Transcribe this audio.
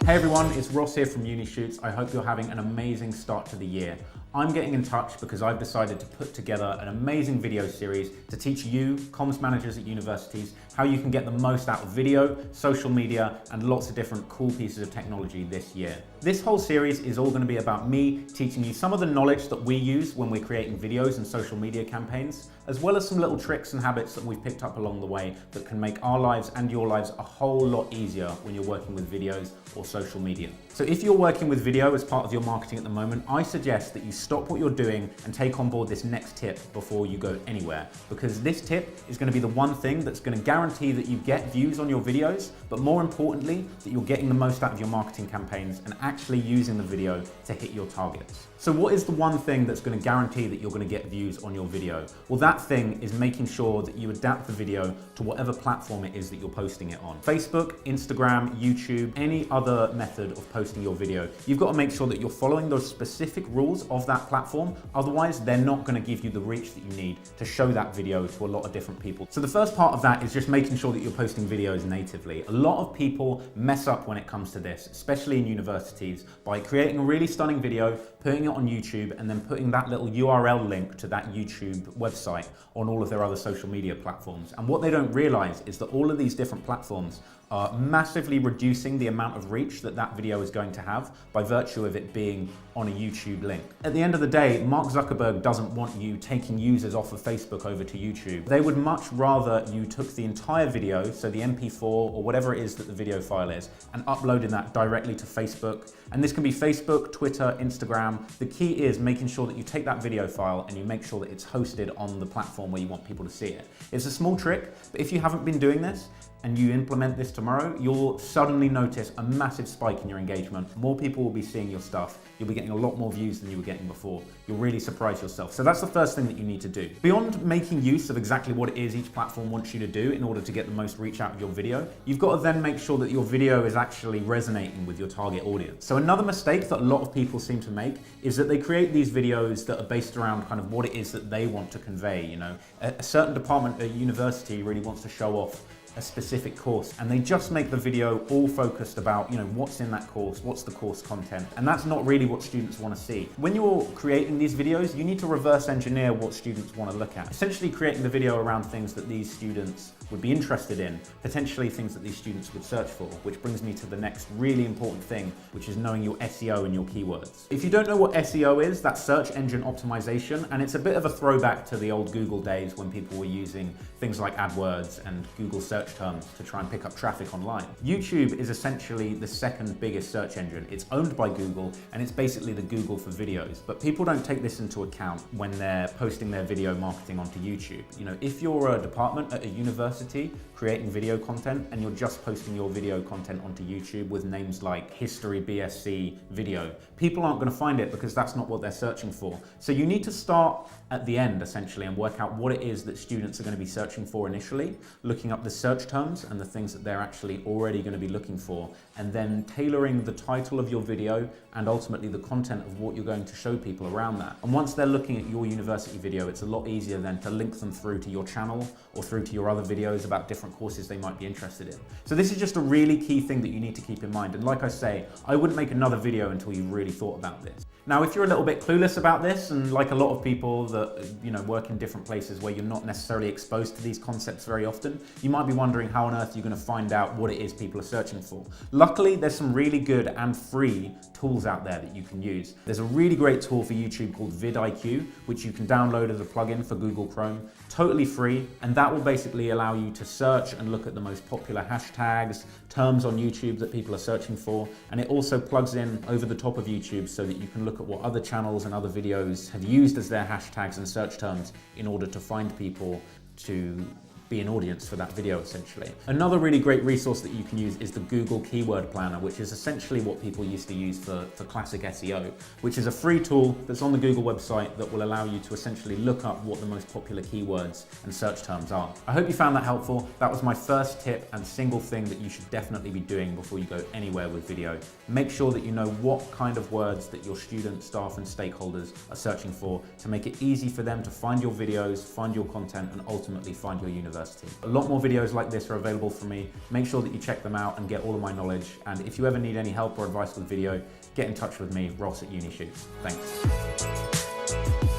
Hey everyone, it's Ross here from Uni Shoots. I hope you're having an amazing start to the year. I'm getting in touch because I've decided to put together an amazing video series to teach you, comms managers at universities, how you can get the most out of video, social media, and lots of different cool pieces of technology this year. This whole series is all going to be about me teaching you some of the knowledge that we use when we're creating videos and social media campaigns, as well as some little tricks and habits that we've picked up along the way that can make our lives and your lives a whole lot easier when you're working with videos or social media. So if you're working with video as part of your marketing at the moment, I suggest that you stop what you're doing and take on board this next tip before you go anywhere, because this tip is going to be the one thing that's going to guarantee that you get views on your videos, but more importantly, that you're getting the most out of your marketing campaigns and actually using the video to hit your targets. So what is the one thing that's going to guarantee that you're going to get views on your video? Well, that thing is making sure that you adapt the video to whatever platform it is that you're posting it on. Facebook, Instagram, YouTube, any other method of posting your video. You've got to make sure that you're following those specific rules of that platform. Otherwise, they're not going to give you the reach that you need to show that video to a lot of different people. So the first part of that is just making sure that you're posting videos natively. A lot of people mess up when it comes to this, especially in universities, by creating a really stunning video, putting it on YouTube, and then putting that little URL link to that YouTube website on all of their other social media platforms. And what they don't realize is that all of these different platforms are massively reducing the amount of reach that that video is going to have by virtue of it being on a YouTube link. At the end of the day, Mark Zuckerberg doesn't want you taking users off of Facebook over to YouTube. They would much rather you took the entire video, so the MP4 or whatever it is that the video file is, and uploaded that directly to Facebook. And this can be Facebook, Twitter, Instagram. The key is making sure that you take that video file and you make sure that it's hosted on the platform where you want people to see it. It's a small trick, but if you haven't been doing this, and you implement this tomorrow, you'll suddenly notice a massive spike in your engagement. More people will be seeing your stuff. You'll be getting a lot more views than you were getting before. You'll really surprise yourself. So that's the first thing that you need to do. Beyond making use of exactly what it is each platform wants you to do in order to get the most reach out of your video, you've got to then make sure that your video is actually resonating with your target audience. So another mistake that a lot of people seem to make is that they create these videos that are based around kind of what it is that they want to convey. You know, a certain department at university really wants to show off a specific course, and they just make the video all focused about, you know, what's in that course, what's the course content, and that's not really what students want to see. When you're creating these videos, you need to reverse engineer what students want to look at, essentially creating the video around things that these students would be interested in, potentially things that these students would search for, which brings me to the next really important thing, which is knowing your SEO and your keywords. If you don't know what SEO is, that's search engine optimization, and it's a bit of a throwback to the old Google days when people were using things like AdWords and Google search terms to try and pick up traffic online. YouTube is essentially the second biggest search engine. It's owned by Google, and it's basically the Google for videos. But people don't take this into account when they're posting their video marketing onto YouTube. You know, if you're a department at a university creating video content and you're just posting your video content onto YouTube with names like History BSc video, people aren't going to find it because that's not what they're searching for. So you need to start at the end essentially and work out what it is that students are going to be searching for initially, looking up the search terms and the things that they're actually already going to be looking for, and then tailoring the title of your video and ultimately the content of what you're going to show people around that. And once they're looking at your university video, it's a lot easier then to link them through to your channel or through to your other videos about different courses they might be interested in. So this is just a really key thing that you need to keep in mind. And like I say, I wouldn't make another video until you've really thought about this. Now, if you're a little bit clueless about this, and like a lot of people that, you know, work in different places where you're not necessarily exposed to these concepts very often, you might be wondering how on earth you're going to find out what it is people are searching for. Luckily, there's some really good and free tools out there that you can use. There's a really great tool for YouTube called vidIQ, which you can download as a plugin for Google Chrome, totally free, and that will basically allow you to search and look at the most popular hashtags, terms on YouTube that people are searching for, and it also plugs in over the top of YouTube so that you can look at what other channels and other videos have used as their hashtags and search terms in order to find people to be an audience for that video essentially. Another really great resource that you can use is the Google Keyword Planner, which is essentially what people used to use for classic SEO, which is a free tool that's on the Google website that will allow you to essentially look up what the most popular keywords and search terms are. I hope you found that helpful. That was my first tip and single thing that you should definitely be doing before you go anywhere with video. Make sure that you know what kind of words that your students, staff and stakeholders are searching for to make it easy for them to find your videos, find your content, and ultimately find your university. University. A lot more videos like this are available from me. Make sure that you check them out and get all of my knowledge. And if you ever need any help or advice with video, get in touch with me, Ross at Uni Shoots. Thanks.